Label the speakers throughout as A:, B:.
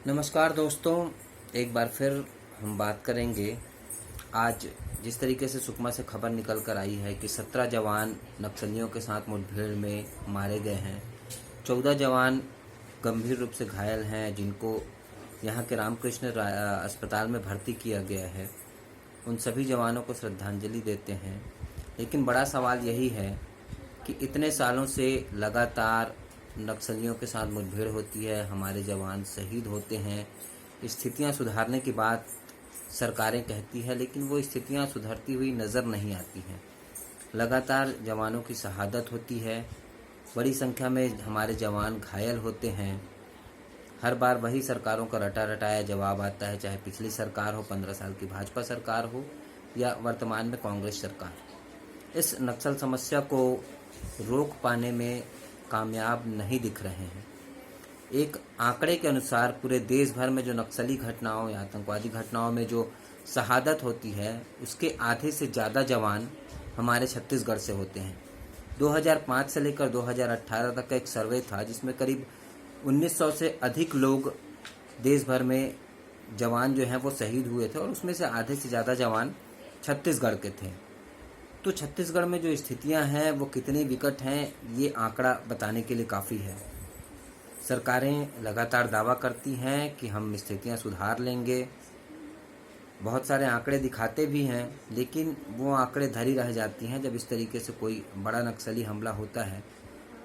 A: नमस्कार दोस्तों, एक बार फिर हम बात करेंगे। आज जिस तरीके से सुकमा से खबर निकल कर आई है कि 17 जवान नक्सलियों के साथ मुठभेड़ में मारे गए हैं, 14 जवान गंभीर रूप से घायल हैं जिनको यहाँ के रामकृष्ण अस्पताल में भर्ती किया गया है। उन सभी जवानों को श्रद्धांजलि देते हैं। लेकिन बड़ा सवाल यही है कि इतने सालों से लगातार नक्सलियों के साथ मुठभेड़ होती है, हमारे जवान शहीद होते हैं। स्थितियां सुधारने की बात सरकारें कहती है, लेकिन वो स्थितियां सुधरती हुई नज़र नहीं आती हैं। लगातार जवानों की शहादत होती है, बड़ी संख्या में हमारे जवान घायल होते हैं। हर बार वही सरकारों का रटा रटाया जवाब आता है, चाहे पिछली सरकार हो, 15 साल की भाजपा सरकार हो या वर्तमान में कांग्रेस सरकार। इस नक्सल समस्या को रोक पाने में कामयाब नहीं दिख रहे हैं। एक आंकड़े के अनुसार पूरे देश भर में जो नक्सली घटनाओं या आतंकवादी घटनाओं में जो शहादत होती है, उसके आधे से ज़्यादा जवान हमारे छत्तीसगढ़ से होते हैं। 2005 से लेकर 2018 तक का एक सर्वे था जिसमें करीब 1900 से अधिक लोग देश भर में जवान जो हैं वो शहीद हुए थे और उसमें से आधे से ज़्यादा जवान छत्तीसगढ़ के थे। तो छत्तीसगढ़ में जो स्थितियां हैं वो कितनी विकट हैं, ये आंकड़ा बताने के लिए काफ़ी है। सरकारें लगातार दावा करती हैं कि हम स्थितियां सुधार लेंगे, बहुत सारे आंकड़े दिखाते भी हैं, लेकिन वो आंकड़े धरी रह जाती हैं जब इस तरीके से कोई बड़ा नक्सली हमला होता है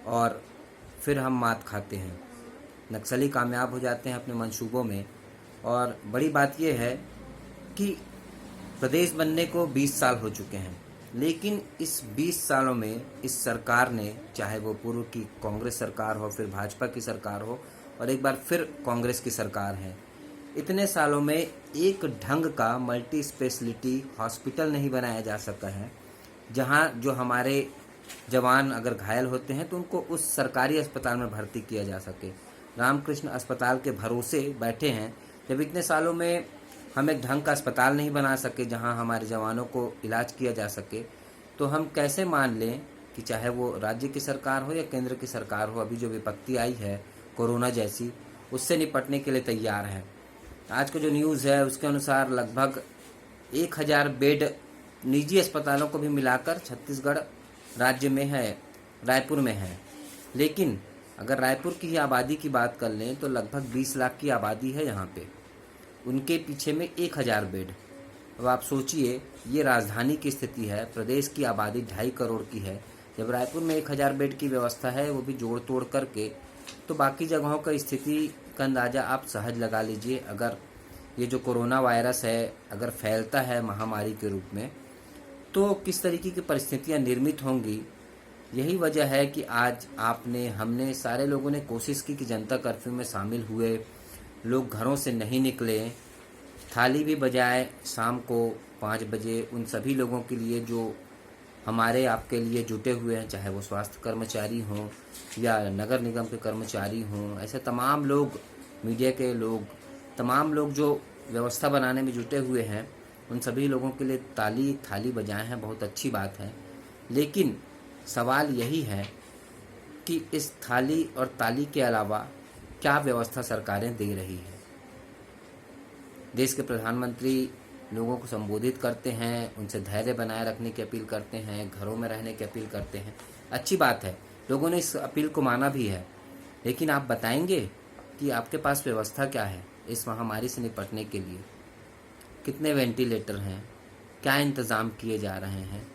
A: और फिर हम मात खाते हैं। नक्सली कामयाब हो जाते हैं अपने मंसूबों में। और बड़ी बात यह है कि प्रदेश बनने को 20 साल हो चुके हैं, लेकिन इस 20 सालों में इस सरकार ने, चाहे वो पूर्व की कांग्रेस सरकार हो, फिर भाजपा की सरकार हो और एक बार फिर कांग्रेस की सरकार है, इतने सालों में एक ढंग का मल्टी स्पेशलिटी हॉस्पिटल नहीं बनाया जा सका है जहां जो हमारे जवान अगर घायल होते हैं तो उनको उस सरकारी अस्पताल में भर्ती किया जा सके। रामकृष्ण अस्पताल के भरोसे बैठे हैं। जब इतने सालों में हम एक ढंग का अस्पताल नहीं बना सके जहां हमारे जवानों को इलाज किया जा सके, तो हम कैसे मान लें कि चाहे वो राज्य की सरकार हो या केंद्र की सरकार हो, अभी जो विपत्ति आई है कोरोना जैसी, उससे निपटने के लिए तैयार है। आज का जो न्यूज़ है उसके अनुसार लगभग 1000 बेड निजी अस्पतालों को भी मिलाकर छत्तीसगढ़ राज्य में है, रायपुर में है। लेकिन अगर रायपुर की ही आबादी की बात कर लें तो लगभग 20 लाख की आबादी है यहाँ पे, उनके पीछे में 1000 बेड। अब आप सोचिए, ये राजधानी की स्थिति है, प्रदेश की आबादी 2.5 करोड़ की है। जब रायपुर में 1000 बेड की व्यवस्था है, वो भी जोड़ तोड़ करके, तो बाकी जगहों का स्थिति का अंदाज़ा आप सहज लगा लीजिए। अगर ये जो कोरोना वायरस है अगर फैलता है महामारी के रूप में, तो किस तरीके की परिस्थितियाँ निर्मित होंगी। यही वजह है कि आज आपने, हमने, सारे लोगों ने कोशिश की कि जनता कर्फ्यू में शामिल हुए, लोग घरों से नहीं निकले, थाली भी बजाए शाम को 5 बजे उन सभी लोगों के लिए जो हमारे आपके लिए जुटे हुए हैं, चाहे वो स्वास्थ्य कर्मचारी हों या नगर निगम के कर्मचारी हों, ऐसे तमाम लोग, मीडिया के लोग, तमाम लोग जो व्यवस्था बनाने में जुटे हुए हैं, उन सभी लोगों के लिए थाली बजाए हैं, बहुत अच्छी बात है। लेकिन सवाल यही है कि इस थाली और ताली के अलावा क्या व्यवस्था सरकारें दे रही है। देश के प्रधानमंत्री लोगों को संबोधित करते हैं, उनसे धैर्य बनाए रखने की अपील करते हैं, घरों में रहने की अपील करते हैं। अच्छी बात है, लोगों ने इस अपील को माना भी है। लेकिन आप बताएंगे कि आपके पास व्यवस्था क्या है इस महामारी से निपटने के लिए? कितने वेंटिलेटर हैं, क्या इंतज़ाम किए जा रहे हैं?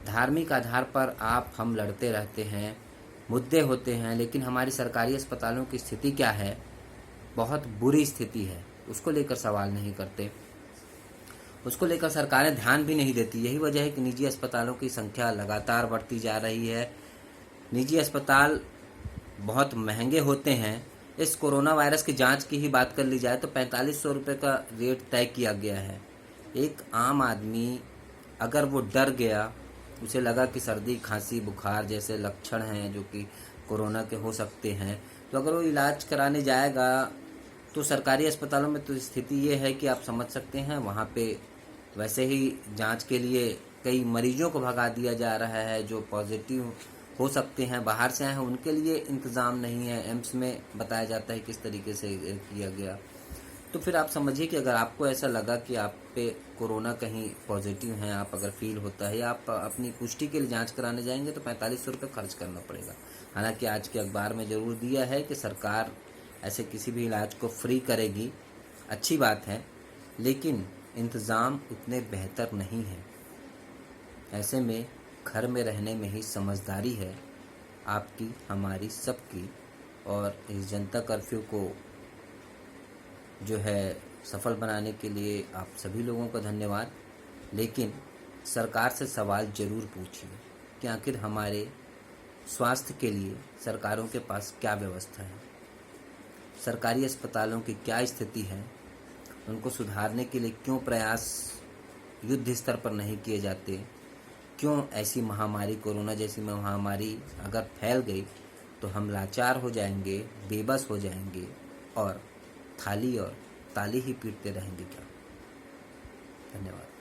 A: धार्मिक आधार पर आप हम लड़ते रहते हैं, मुद्दे होते हैं, लेकिन हमारी सरकारी अस्पतालों की स्थिति क्या है? बहुत बुरी स्थिति है। उसको लेकर सवाल नहीं करते, उसको लेकर सरकारें ध्यान भी नहीं देती। यही वजह है कि निजी अस्पतालों की संख्या लगातार बढ़ती जा रही है। निजी अस्पताल बहुत महंगे होते हैं। इस कोरोना वायरस की जांच की ही बात कर ली जाए तो 4500 रुपये का रेट तय किया गया है। एक आम आदमी अगर वो डर गया, उसे लगा कि सर्दी, खांसी, बुखार जैसे लक्षण हैं जो कि कोरोना के हो सकते हैं, तो अगर वो इलाज कराने जाएगा तो सरकारी अस्पतालों में तो स्थिति ये है कि आप समझ सकते हैं, वहाँ पे वैसे ही जांच के लिए कई मरीजों को भगा दिया जा रहा है जो पॉजिटिव हो सकते हैं, बाहर से आए हैं, उनके लिए इंतज़ाम नहीं है। एम्स में बताया जाता है किस तरीके से किया गया। तो फिर आप समझिए कि अगर आपको ऐसा लगा कि आप पे कोरोना कहीं पॉजिटिव हैं, आप अगर फील होता है या आप अपनी पुष्टि के लिए जांच कराने जाएंगे तो 4500 रुपये खर्च करना पड़ेगा। हालांकि आज के अखबार में ज़रूर दिया है कि सरकार ऐसे किसी भी इलाज को फ्री करेगी, अच्छी बात है, लेकिन इंतज़ाम उतने बेहतर नहीं है। ऐसे में घर में रहने में ही समझदारी है आपकी, हमारी, सबकी। और इस जनता कर्फ्यू को जो है सफल बनाने के लिए आप सभी लोगों का धन्यवाद। लेकिन सरकार से सवाल ज़रूर पूछिए कि आखिर हमारे स्वास्थ्य के लिए सरकारों के पास क्या व्यवस्था है, सरकारी अस्पतालों की क्या स्थिति है, उनको सुधारने के लिए क्यों प्रयास युद्ध स्तर पर नहीं किए जाते, क्यों ऐसी महामारी, कोरोना जैसी महामारी अगर फैल गई तो हम लाचार हो जाएंगे, बेबस हो जाएंगे और थाली और ताली ही पीटते रहेंगे क्या। धन्यवाद।